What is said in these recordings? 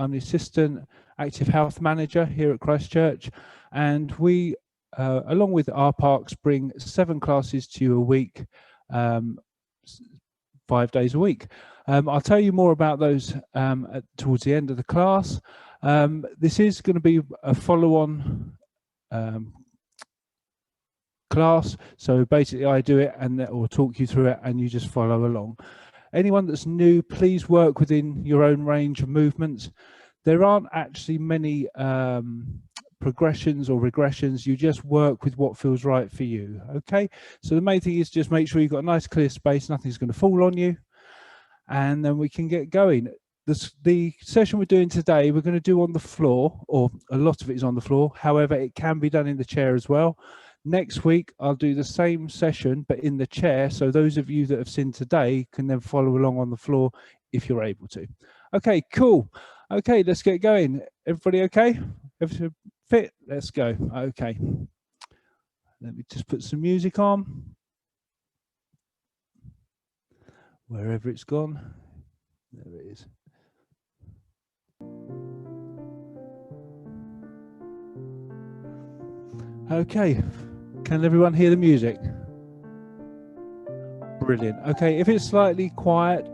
I'm the Assistant Active Health Manager here at Christchurch, and we, along with our parks, bring 7 classes to you a week, 5 days a week. I'll tell you more about those towards the end of the class. This is going to be a follow-on class, so basically I do it and or talk you through it and you just follow along. Anyone that's new, please work within your own range of movements. There aren't actually many progressions or regressions. You just work with what feels right for you. Okay, so the main thing is just make sure you've got a nice clear space, nothing's going to fall on you, and then we can get going. The session we're doing today, we're going to do on the floor, or a lot of it is on the floor. However, it can be done in the chair as well. Next week, I'll do the same session, but in the chair. So those of you that have seen today can then follow along on the floor if you're able to. Okay, cool. Okay, let's get going. Everybody okay? Everybody fit? Let's go. Okay. Let me just put some music on. Wherever it's gone. There it is. Okay. Can everyone hear the music? Brilliant. Okay, if it's slightly quiet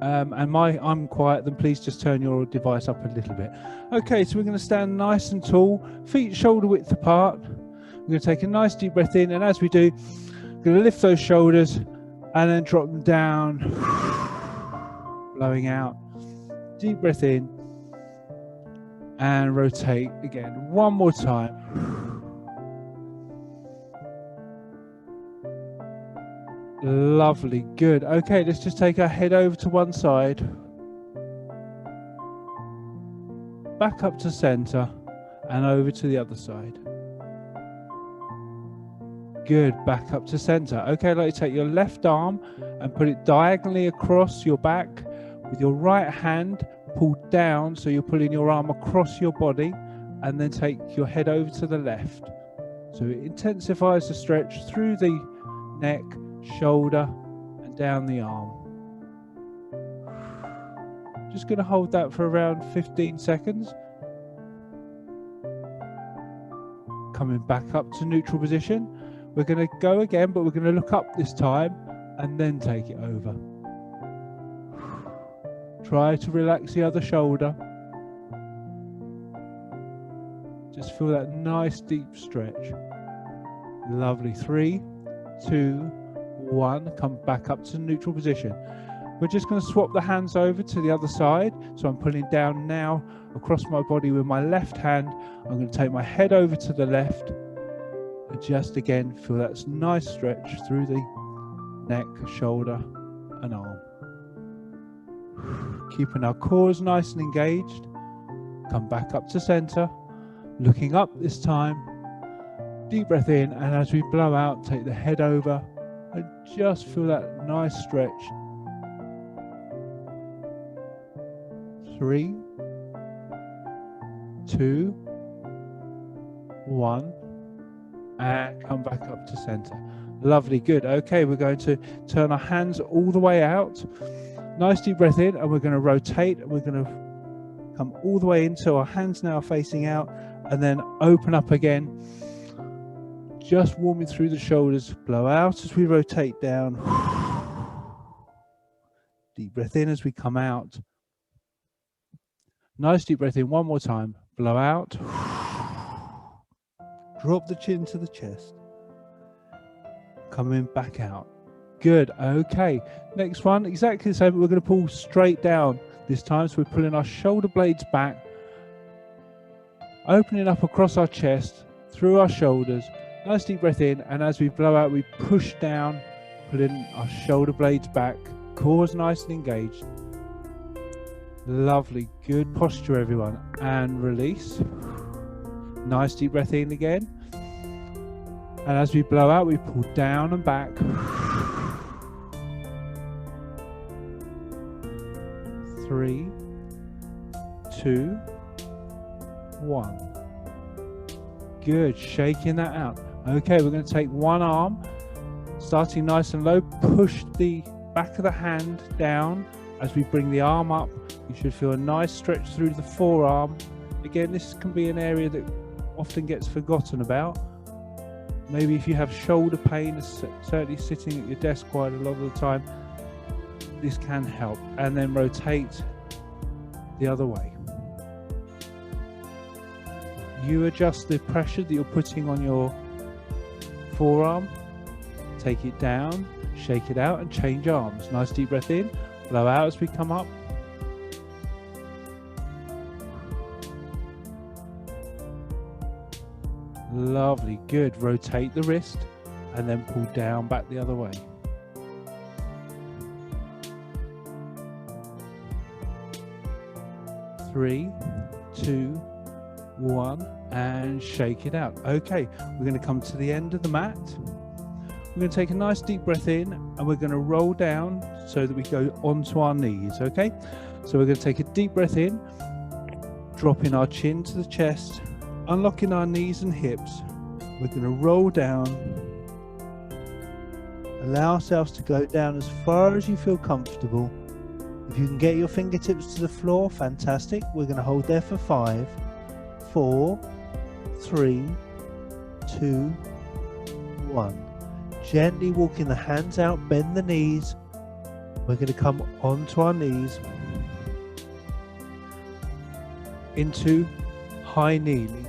and I'm quiet, then please just turn your device up a little bit. Okay, so we're going to stand nice and tall, feet shoulder width apart. We're going to take a nice deep breath in, and as we do, we're going to lift those shoulders and then drop them down, blowing out. Deep breath in and rotate again. One more time. Lovely, good. Okay, let's just take our head over to one side, back up to center, and over to the other side. Good, back up to center. Okay, I'd like to take your left arm and put it diagonally across your back. With your right hand, pull down, so you're pulling your arm across your body, and then take your head over to the left. So it intensifies the stretch through the neck, shoulder, and down the arm. Just going to hold that for around 15 seconds. Coming back up to neutral position. We're going to go again, but we're going to look up this time and then take it over. Try to relax the other shoulder. Just feel that nice deep stretch. Lovely. 3, 2, 1. Come back up to neutral position. We're just going to swap the hands over to the other side. So I'm pulling down now across my body with my left hand. I'm going to take my head over to the left. And just again feel that nice stretch through the neck, shoulder and arm. Keeping our cores nice and engaged. Come back up to center. Looking up this time. Deep breath in, and as we blow out, take the head over and just feel that nice stretch. 3, 2, 1, and come back up to center. Lovely, good. Okay, we're going to turn our hands all the way out. Nice deep breath in, and we're going to rotate, and we're going to come all the way in, so our hands now are facing out, and then open up again. Just warming through the shoulders, blow out as we rotate down. Deep breath in as we come out. Nice deep breath in one more time, blow out. Drop the chin to the chest. Coming back out. Good, okay. Next one, exactly the same, but we're going to pull straight down this time. So we're pulling our shoulder blades back, opening up across our chest, through our shoulders. Nice deep breath in, and as we blow out, we push down, pulling our shoulder blades back, cores nice and engaged. Lovely, good posture everyone, and release. Nice deep breath in again, and as we blow out, we pull down and back. 3, 2, 1. Good, shaking that out. Okay, we're going to take one arm, starting nice and low, push the back of the hand down As we bring the arm up, you should feel a nice stretch through the forearm. Again, this can be an area that often gets forgotten about. Maybe if you have shoulder pain, certainly sitting at your desk quite a lot of the time, this can help. And then rotate the other way. You adjust the pressure that you're putting on your forearm. Take it down, shake it out, and change arms. Nice deep breath in, blow out as we come up. Lovely, good. Rotate the wrist and then pull down back the other way. Three, two, one, and shake it out. Okay, we're going to come to the end of the mat. We're going to take a nice deep breath in and we're going to roll down so that we go onto our knees. Okay, so we're going to take a deep breath in, dropping our chin to the chest, unlocking our knees and hips. We're going to roll down, allow ourselves to go down as far as you feel comfortable. If you can get your fingertips to the floor, fantastic. We're going to hold there for 5, 4, 3, 2, 1. Gently walking the hands out, bend the knees. We're going to come onto our knees into high kneeling.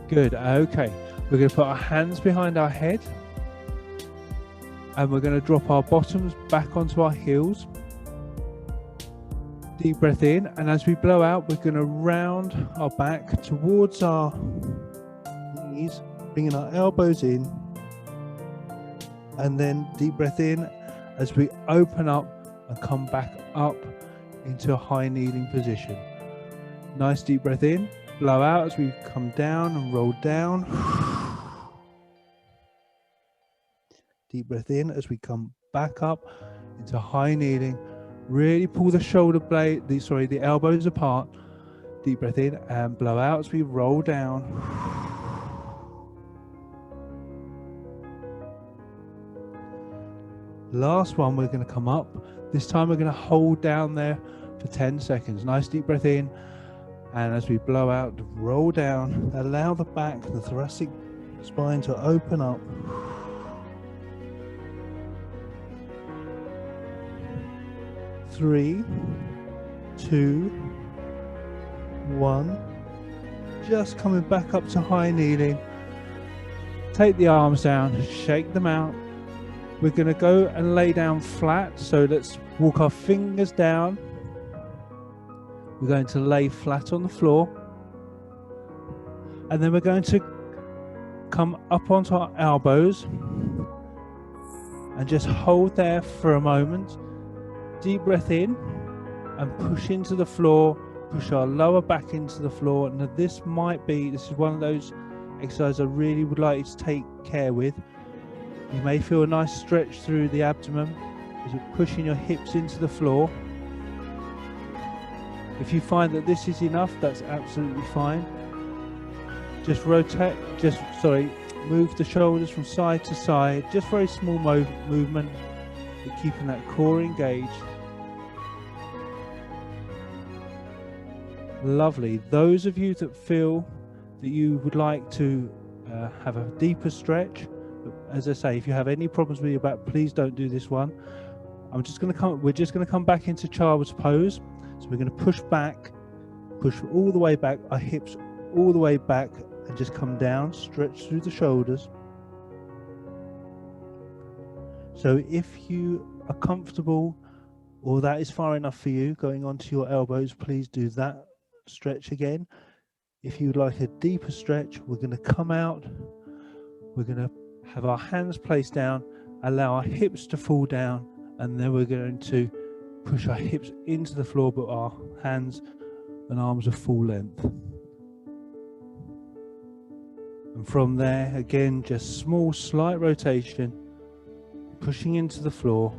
Good. Okay, we're going to put our hands behind our head and we're going to drop our bottoms back onto our heels. Deep breath in, and as we blow out, we're going to round our back towards our knees, bringing our elbows in, and then deep breath in as we open up and come back up into a high kneeling position. Nice deep breath in, blow out as we come down and roll down. Deep breath in as we come back up into high kneeling. Really pull the shoulder blade, the elbows apart. Deep breath in and blow out as we roll down. Last one, we're going to come up. This time we're going to hold down there for 10 seconds. Nice deep breath in. And as we blow out, roll down. Allow the back, the thoracic spine to open up. Three, two, one. Just coming back up to high kneeling. Take the arms down, shake them out. We're going to go and lay down flat. So let's walk our fingers down. We're going to lay flat on the floor. And then we're going to come up onto our elbows and just hold there for a moment. Deep breath in and push into the floor, push our lower back into the floor. Now this is one of those exercises I really would like you to take care with. You may feel a nice stretch through the abdomen as you're pushing your hips into the floor. If you find that this is enough, that's absolutely fine. Just move the shoulders from side to side, just very small movement, but keeping that core engaged. Lovely. Those of you that feel that you would like to have a deeper stretch, as I say, if you have any problems with your back, please don't do this one. We're just going to come back into child's pose. So we're going to push back, push all the way back, our hips all the way back, and just come down, stretch through the shoulders. So if you are comfortable or that is far enough for you, going onto your elbows, please do that stretch again. If you'd like a deeper stretch, we're going to come out, we're going to have our hands placed down, allow our hips to fall down, and then we're going to push our hips into the floor, but our hands and arms are full length. And from there, again, just small, slight rotation, pushing into the floor.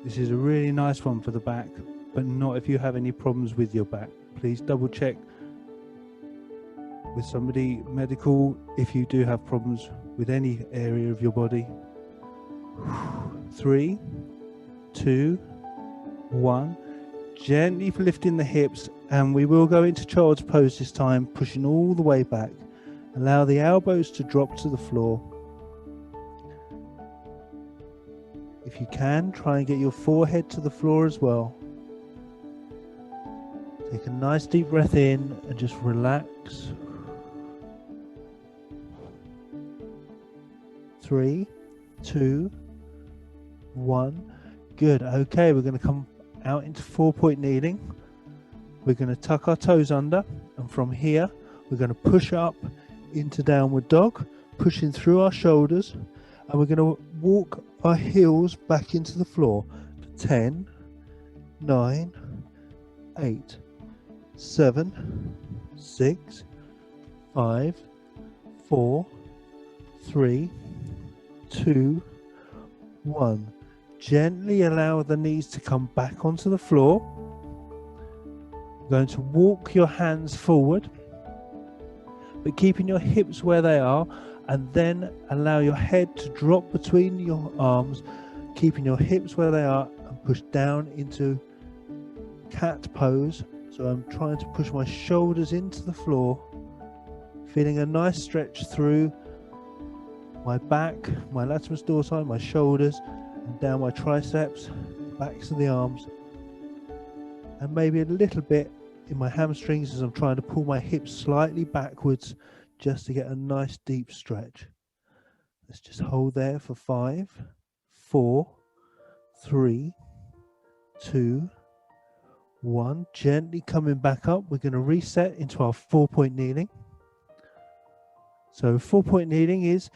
This is a really nice one for the back, but not if you have any problems with your back. Please double check with somebody medical if you do have problems with any area of your body. 3, 2, 1. Gently lifting the hips, and we will go into child's pose this time, pushing all the way back. Allow the elbows to drop to the floor. If you can, try and get your forehead to the floor as well. Take a nice deep breath in and just relax. 3, 2, 1. Good. Okay, we're going to come out into 4-point kneeling. We're going to tuck our toes under, and from here we're going to push up into downward dog, pushing through our shoulders, and we're going to walk our heels back into the floor for 10, 9, 8, 7, 6, 5, 4, 3, 2, 1. Gently allow the knees to come back onto the floor. You're going to walk your hands forward, but keeping your hips where they are, and then allow your head to drop between your arms, keeping your hips where they are, and push down into cat pose. So I'm trying to push my shoulders into the floor, feeling a nice stretch through my back, my latissimus dorsi, my shoulders, and down my triceps, backs of the arms, and maybe a little bit in my hamstrings as I'm trying to pull my hips slightly backwards just to get a nice deep stretch. Let's just hold there for 5, 4, 3, 2, 1. Gently coming back up. We're going to reset into our 4-point kneeling. So 4-point kneeling is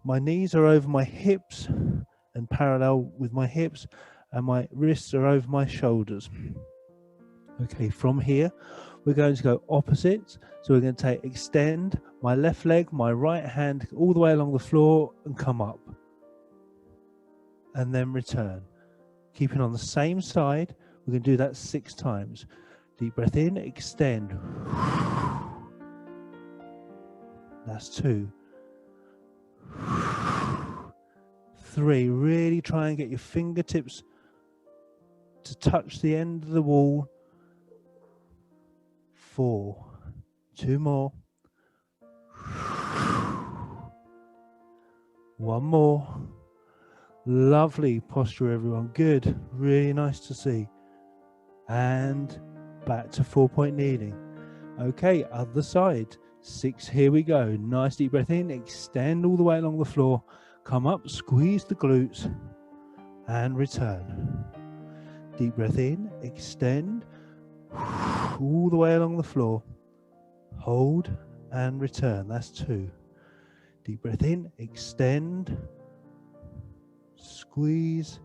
my knees are over my hips and parallel with my hips, and my wrists are over my shoulders. Okay, from here we're going to go opposites. So we're going to extend my left leg, my right hand all the way along the floor and come up, and then return. Keeping on the same side, we're going to do that 6 times. Deep breath in, extend. That's 2. 3. Really try and get your fingertips to touch the end of the wall. 4. 2 more. 1 more. Lovely posture, everyone. Good. Really nice to see. And back to 4-point kneeling. Okay, other side. 6. Here we go. Nice deep breath in. Extend all the way along the floor. Come up, squeeze the glutes, and return. Deep breath in. Extend all the way along the floor. Hold and return. That's 2. Deep breath in. Extend. Squeeze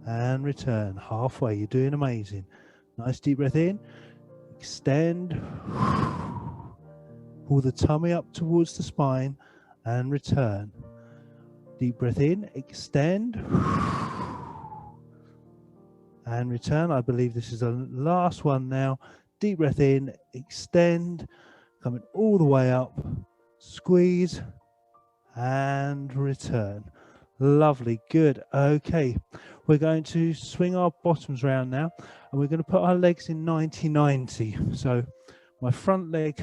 and return. Halfway. You're doing amazing. Nice deep breath in. Extend. Pull the tummy up towards the spine and return. Deep breath in. Extend. And return. I believe this is the last one now. Deep breath in. Extend. Coming all the way up. Squeeze and return. Lovely, good. Okay, we're going to swing our bottoms round now, and we're going to put our legs in 90-90. So my front leg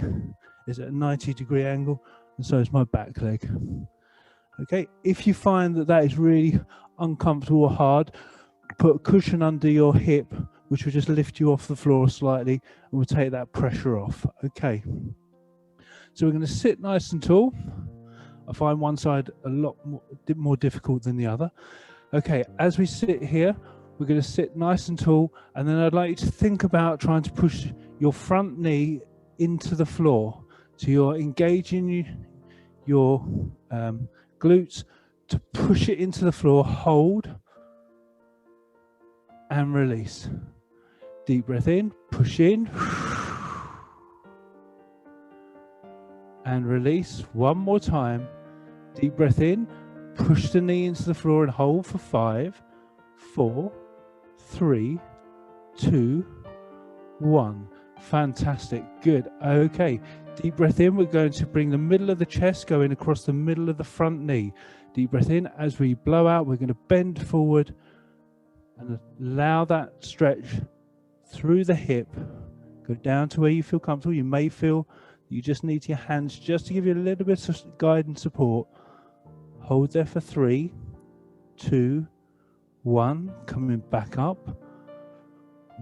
is at a 90-degree angle, and so is my back leg. Okay, if you find that that is really uncomfortable or hard, put a cushion under your hip, which will just lift you off the floor slightly, and will take that pressure off. Okay, so we're going to sit nice and tall. I find one side a lot more difficult than the other. Okay, as we sit here, we're going to sit nice and tall, and then I'd like you to think about trying to push your front knee into the floor. So you're engaging your glutes to push it into the floor, hold, and release. Deep breath in, push in, and release. One more time. Deep breath in, push the knee into the floor and hold for 5, 4, 3, 2, 1. Fantastic. Good. Okay. Deep breath in. We're going to bring the middle of the chest going across the middle of the front knee. Deep breath in. As we blow out, we're going to bend forward and allow that stretch through the hip. Go down to where you feel comfortable. You may feel you just need your hands just to give you a little bit of guide and support. Hold there for 3, 2, 1. Coming back up.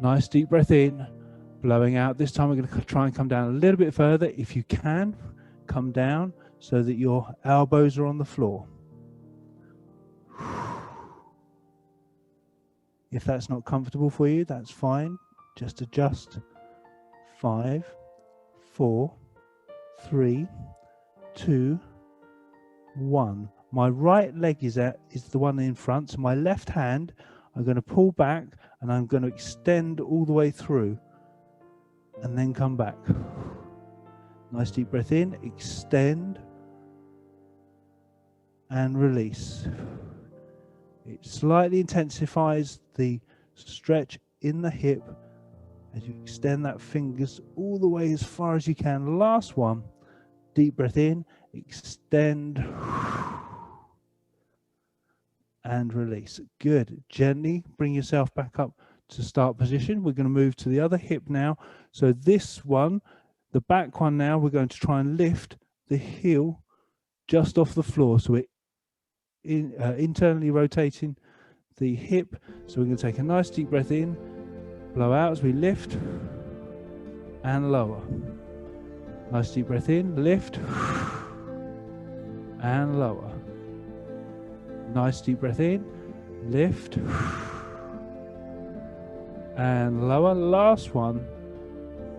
Nice deep breath in. Blowing out. This time we're going to try and come down a little bit further. If you can, come down so that your elbows are on the floor. If that's not comfortable for you, that's fine. Just adjust. 5, 4, 3, 2, 1. My right leg is the one in front, so my left hand I'm going to pull back and I'm going to extend all the way through and then come back. Nice deep breath in, extend and release. It slightly intensifies the stretch in the hip as you extend that fingers all the way as far as you can. Last one, deep breath in, extend and release. Good. Gently bring yourself back up to start position. We're going to move to the other hip now. So this one, the back one now, we're going to try and lift the heel just off the floor. So we're internally rotating the hip. So we're going to take a nice deep breath in, blow out as we lift and lower. Nice deep breath in, lift and lower. Nice deep breath in, lift and lower. Last one.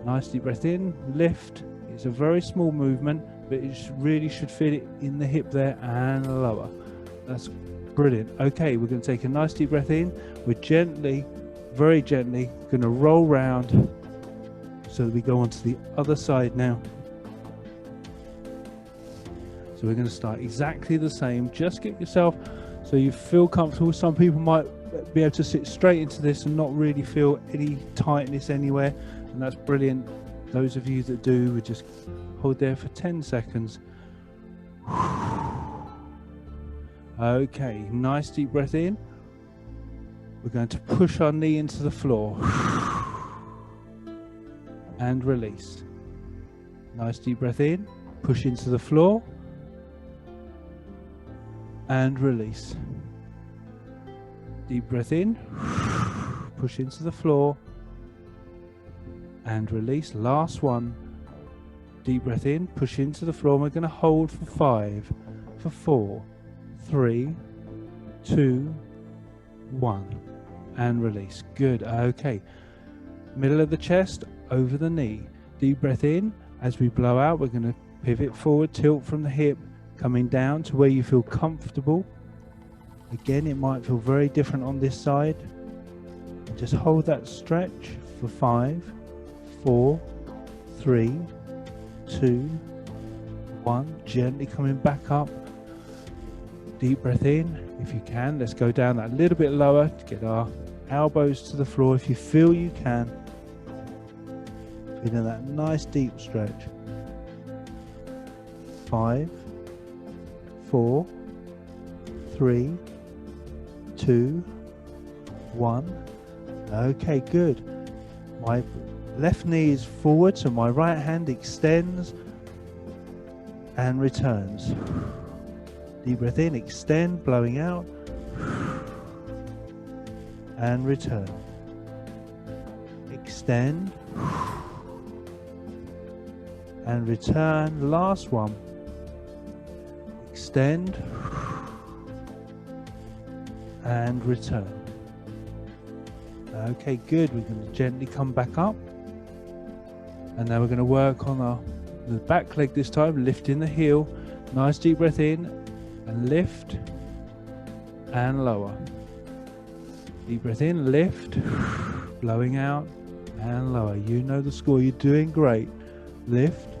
Nice deep breath in, lift. It's a very small movement, but it really should feel it in the hip there, and lower. That's brilliant. Okay, we're going to take a nice deep breath in. We're gently, very gently, going to roll round so that we go on to the other side now. So we're going to start exactly the same. Just get yourself so you feel comfortable. Some people might be able to sit straight into this and not really feel any tightness anywhere, and that's brilliant. Those of you that do, we just hold there for 10 seconds. Okay, nice deep breath in. We're going to push our knee into the floor and release. Nice deep breath in, push into the floor and release. Deep breath in, push into the floor and release. Last one. Deep breath in, push into the floor. We're going to hold for 5, for 4, 3, 2, 1 and release. Good. Okay, middle of the chest over the knee. Deep breath in. As we blow out, we're going to pivot forward, tilt from the hip, coming down to where you feel comfortable. Again, it might feel very different on this side. Just hold that stretch for 5, 4, 3, 2, 1. Gently coming back up. Deep breath in. If you can, let's go down that a little bit lower to get our elbows to the floor. If you feel you can. Feeling that nice deep stretch. 5, 4, 3, 2, 1. Okay, good. My left knee is forward, so my right hand extends and returns. Deep breath in, extend, blowing out, and return. Extend and return. Last one. Extend and return. Okay, good. We're going to gently come back up, and now we're going to work on the back leg this time, lifting the heel. Nice deep breath in and lift and lower. Deep breath in, lift, blowing out and lower. You know the score. You're doing great. Lift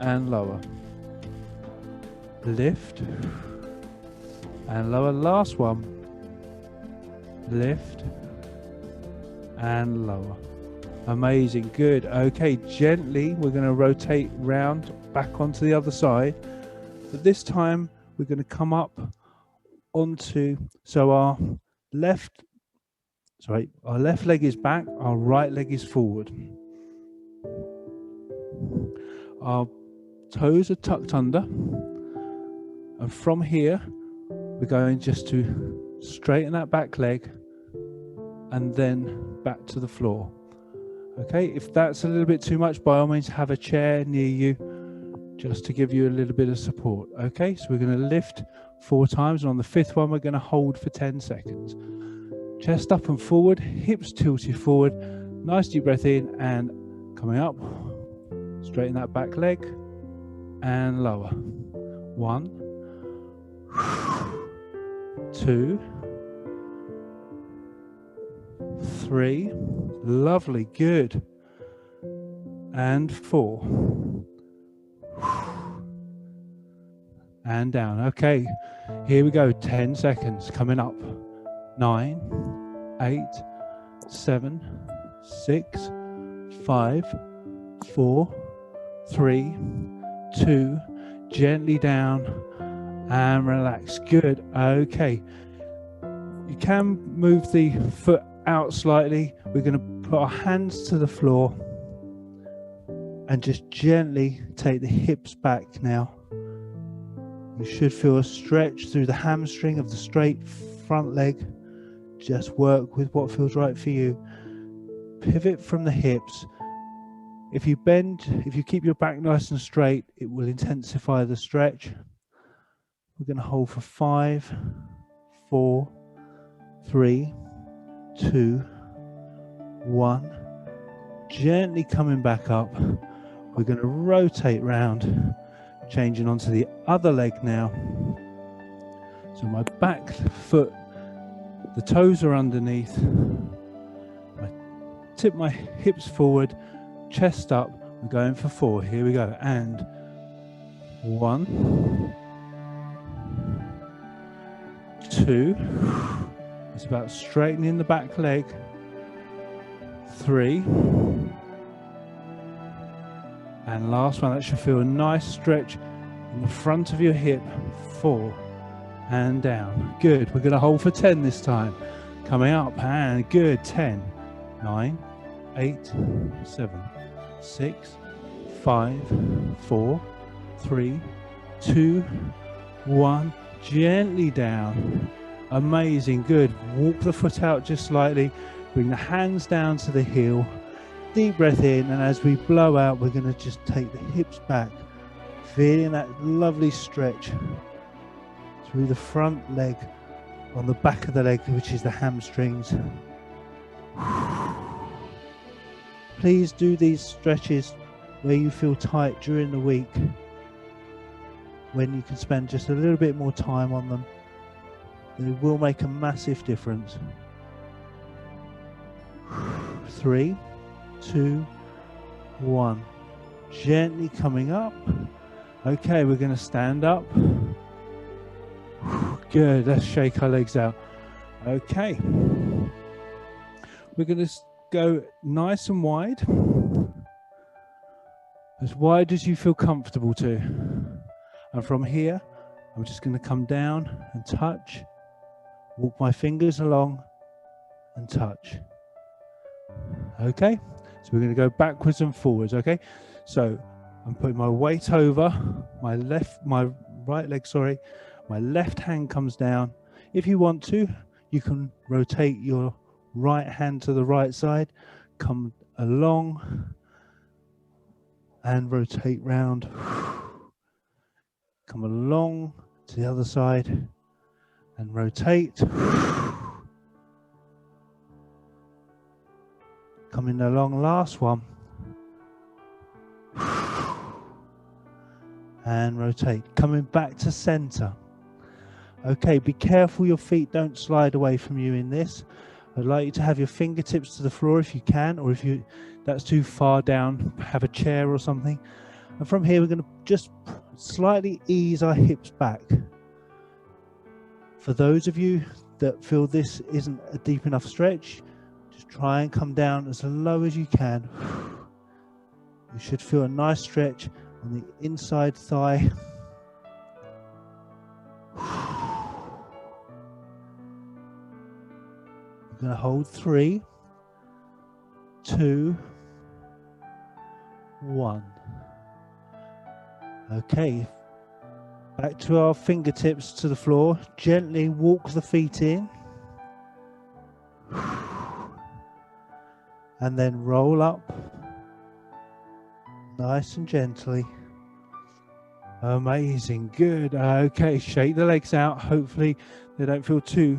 and lower. Lift and lower. Last one. Lift and lower. Amazing, good. Okay, gently we're going to rotate round back onto the other side, but this time we're going to come up onto, so our left leg is back, our right leg is forward. Our toes are tucked under, and from here we're going just to straighten that back leg and then back to the floor. Okay, if that's a little bit too much, by all means have a chair near you just to give you a little bit of support. Okay, so we're going to lift 4 times, and on the 5th one we're going to hold for 10 seconds. Chest up and forward, hips tilted forward, nice deep breath in and coming up, straighten that back leg and lower. 1, 2, 3, lovely, good, and 4, and down. Okay, here we go, 10 seconds coming up. 9, 8, 7, 6, 5, 4, 3, 2, gently down and relax. Good. Okay, you can move the foot out slightly. We're going to put our hands to the floor and just gently take the hips back now. You should feel a stretch through the hamstring of the straight front leg. Just work with what feels right for you. Pivot from the hips. If you bend, if you keep your back nice and straight, it will intensify the stretch. We're going to hold for 5, 4, 3, 2, 1. Gently coming back up. We're going to rotate round, changing onto the other leg now. So my back foot, the toes are underneath. I tip my hips forward, chest up. We're going for 4. Here we go. And 1, 2. It's about straightening the back leg. 3. And last one, that should feel a nice stretch in the front of your hip. 4. And down. Good. We're going to hold for 10 this time. Coming up and good. 10, 9, 8, 7, 6, 5, 4, 3, 2, 1. Gently down. Amazing. Good. Walk the foot out just slightly. Bring the hands down to the heel. Deep breath in, and as we blow out, we're going to just take the hips back, feeling that lovely stretch through the front leg, on the back of the leg, which is the hamstrings. Please do these stretches where you feel tight during the week, when you can spend just a little bit more time on them. They will make a massive difference. 3, 2, 1. Gently coming up. Okay, we're going to stand up. Good. Let's shake our legs out. Okay. We're going to go nice and wide as you feel comfortable to. And from here, I'm just going to come down and touch. Walk my fingers along and touch. Okay. So we're going to go backwards and forwards. Okay. So I'm putting my weight over my right leg, sorry. My left hand comes down. If you want to, you can rotate your right hand to the right side, come along and rotate round. Come along to the other side and rotate. Coming along, last one. And rotate. Coming back to center. Okay, be careful your feet don't slide away from you in this. I'd like you to have your fingertips to the floor if you can, or if that's too far down, have a chair or something. And from here, we're going to just slightly ease our hips back. For those of you that feel this isn't a deep enough stretch, just to try and come down as low as you can. You should feel a nice stretch on the inside thigh. We're going to hold 3, 2, 1. Okay, back to our fingertips to the floor. Gently walk the feet in. And then roll up. Nice and gently. Amazing, good. Okay, shake the legs out. Hopefully they don't feel too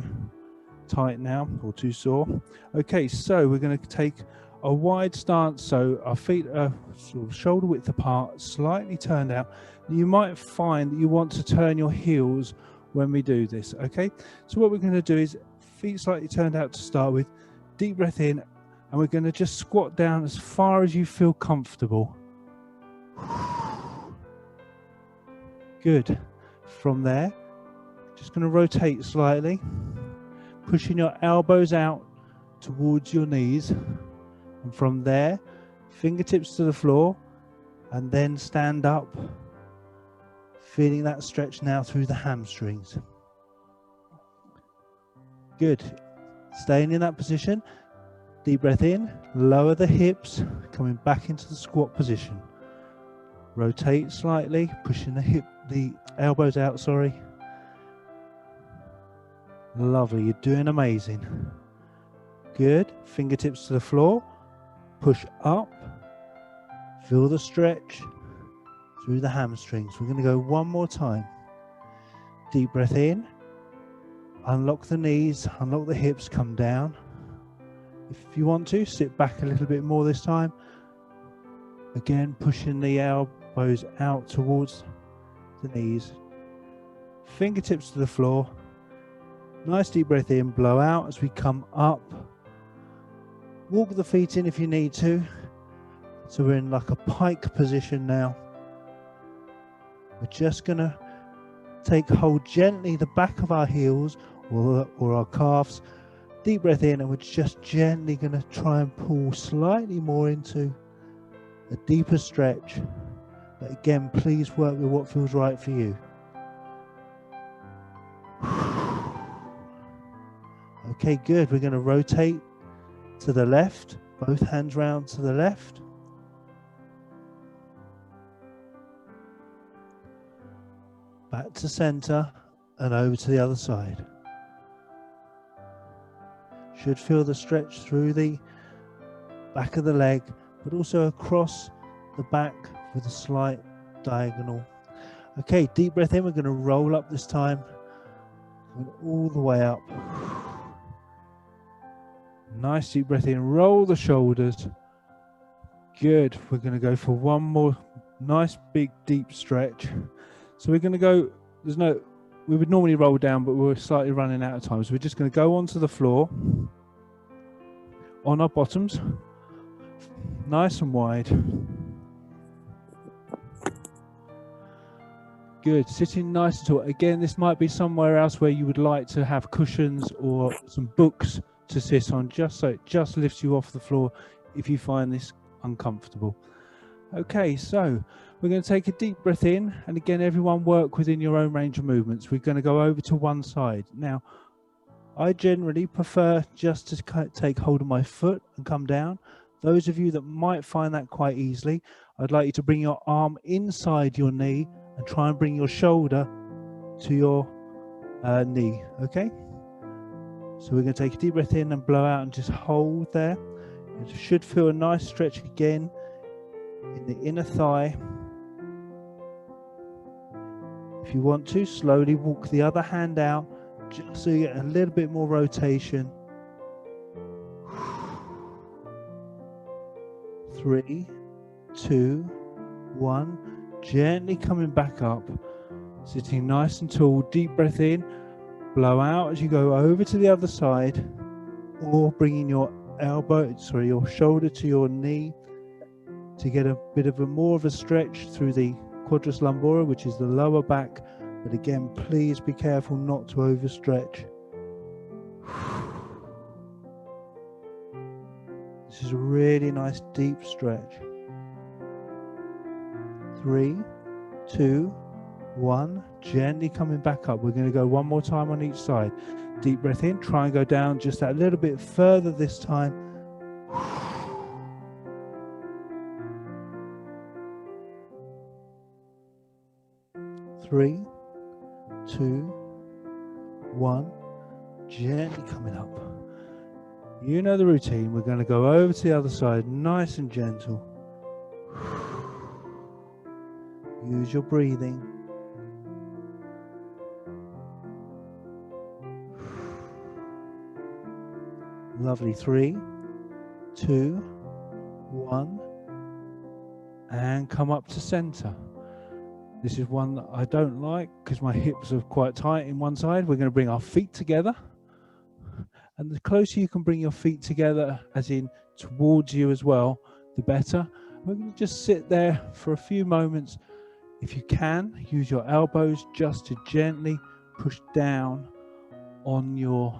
tight now or too sore. Okay, so we're going to take a wide stance, so our feet are sort of shoulder width apart, slightly turned out. You might find that you want to turn your heels when we do this. Okay, so what we're going to do is feet slightly turned out to start with. Deep breath in, and we're going to just squat down as far as you feel comfortable. Good. From there, just going to rotate slightly, pushing your elbows out towards your knees. And from there, fingertips to the floor, and then stand up, feeling that stretch now through the hamstrings. Good. Staying in that position. Deep breath in, lower the hips, coming back into the squat position. Rotate slightly, pushing the elbows out, sorry. Lovely, you're doing amazing. Good, fingertips to the floor, push up, feel the stretch through the hamstrings. We're going to go one more time. Deep breath in, unlock the knees, unlock the hips, come down. If you want to, sit back a little bit more this time. Again, pushing the elbows out towards the knees. Fingertips to the floor. Nice deep breath in, blow out as we come up. Walk the feet in if you need to. So we're in like a pike position now. We're just going to hold gently the back of our heels or our calves. Deep breath in, and we're just gently going to try and pull slightly more into a deeper stretch. But again, please work with what feels right for you. Okay, good. We're going to rotate to the left, both hands round to the left. Back to center and over to the other side. Should feel the stretch through the back of the leg, but also across the back with a slight diagonal. Okay, deep breath in. We're going to roll up this time, going all the way up. Nice deep breath in, roll the shoulders. Good. We're going to go for one more nice big deep stretch. So we're going to go, we would normally roll down, but we're slightly running out of time. So we're just going to go onto the floor on our bottoms, nice and wide. Good, sitting nice and tall. Again, this might be somewhere else where you would like to have cushions or some books to sit on, just so it just lifts you off the floor if you find this uncomfortable. Okay, so we're going to take a deep breath in, and again, everyone work within your own range of movements. We're going to go over to one side. Now, I generally prefer just to take hold of my foot and come down. Those of you that might find that quite easily, I'd like you to bring your arm inside your knee and try and bring your shoulder to your knee, okay? So we're going to take a deep breath in and blow out and just hold there. You should feel a nice stretch again in the inner thigh. If you want to, slowly walk the other hand out just so you get a little bit more rotation. 3, 2, 1. Gently coming back up, sitting nice and tall. Deep breath in, blow out as you go over to the other side, or bringing your your shoulder to your knee to get a bit of more of a stretch through the quadrus lumborum, which is the lower back. But again, please be careful not to overstretch. This is a really nice deep stretch. 3, 2, 1. Gently coming back up. We're going to go one more time on each side. Deep breath in. Try and go down just that little bit further this time. 3, 2, 1. Gently coming up. You know the routine. We're going to go over to the other side, nice and gentle. Use your breathing. Lovely. 3, 2, 1. And come up to center. This is one that I don't like because my hips are quite tight in one side. We're going to bring our feet together. And the closer you can bring your feet together, as in towards you as well, the better. We're going to just sit there for a few moments. If you can, use your elbows just to gently push down on your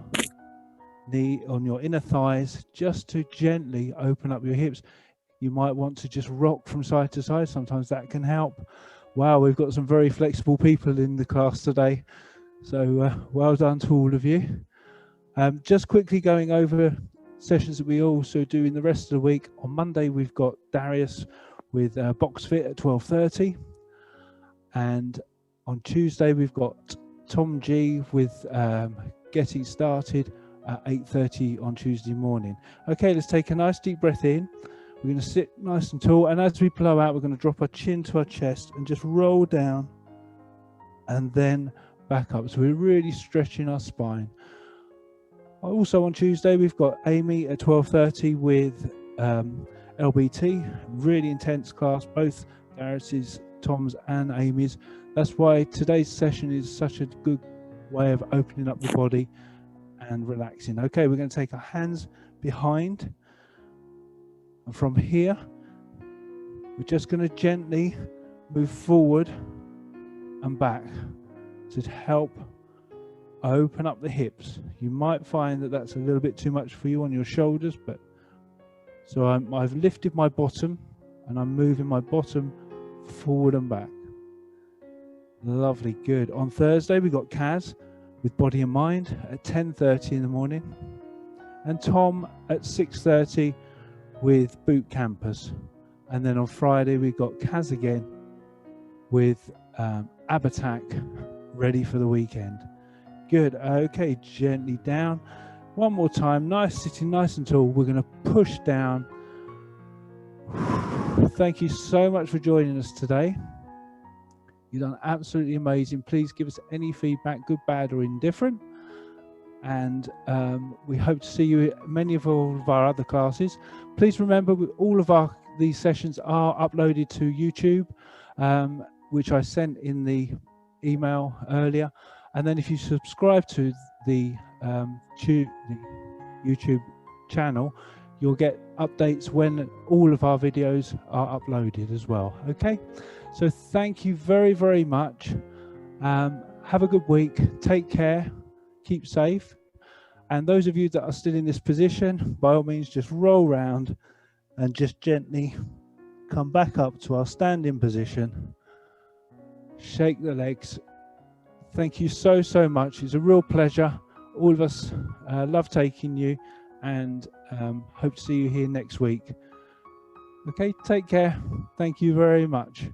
knee, on your inner thighs, just to gently open up your hips. You might want to just rock from side to side. Sometimes that can help. Wow, we've got some very flexible people in the class today. So well done to all of you. Just quickly going over sessions that we also do in the rest of the week. On Monday, we've got Darius with Box Fit at 12:30. And on Tuesday, we've got Tom G with Getting Started at 8:30 on Tuesday morning. Okay, let's take a nice deep breath in. We're going to sit nice and tall, and as we blow out, we're going to drop our chin to our chest and just roll down and then back up. So we're really stretching our spine. Also on Tuesday, we've got Amy at 12:30 with LBT, really intense class, both Darius's, Tom's and Amy's. That's why today's session is such a good way of opening up the body and relaxing. Okay, we're going to take our hands behind. And from here, we're just going to gently move forward and back to help open up the hips. You might find that that's a little bit too much for you on your shoulders, but so I've lifted my bottom and I'm moving my bottom forward and back. Lovely, good. On Thursday, we've got Kaz with Body and Mind at 10:30 in the morning, and Tom at 6:30 with Boot Campers. And then on Friday we've got Kaz again with Ab Attack, ready for the weekend. Good. Okay, gently down. One more time. Nice, sitting nice and tall. We're going to push down. Thank you so much for joining us today. You've done absolutely amazing. Please give us any feedback, good, bad or indifferent. And we hope to see you at many of all of our other classes. Please remember, all of these sessions are uploaded to YouTube, which I sent in the email earlier. And then if you subscribe to the YouTube channel, you'll get updates when all of our videos are uploaded as well. Okay, so thank you very, very much. Have a good week. Take care. Keep safe. And those of you that are still in this position, by all means, just roll round and just gently come back up to our standing position. Shake the legs. Thank you so, so much. It's a real pleasure. All of us love taking you, and hope to see you here next week. Okay, take care. Thank you very much.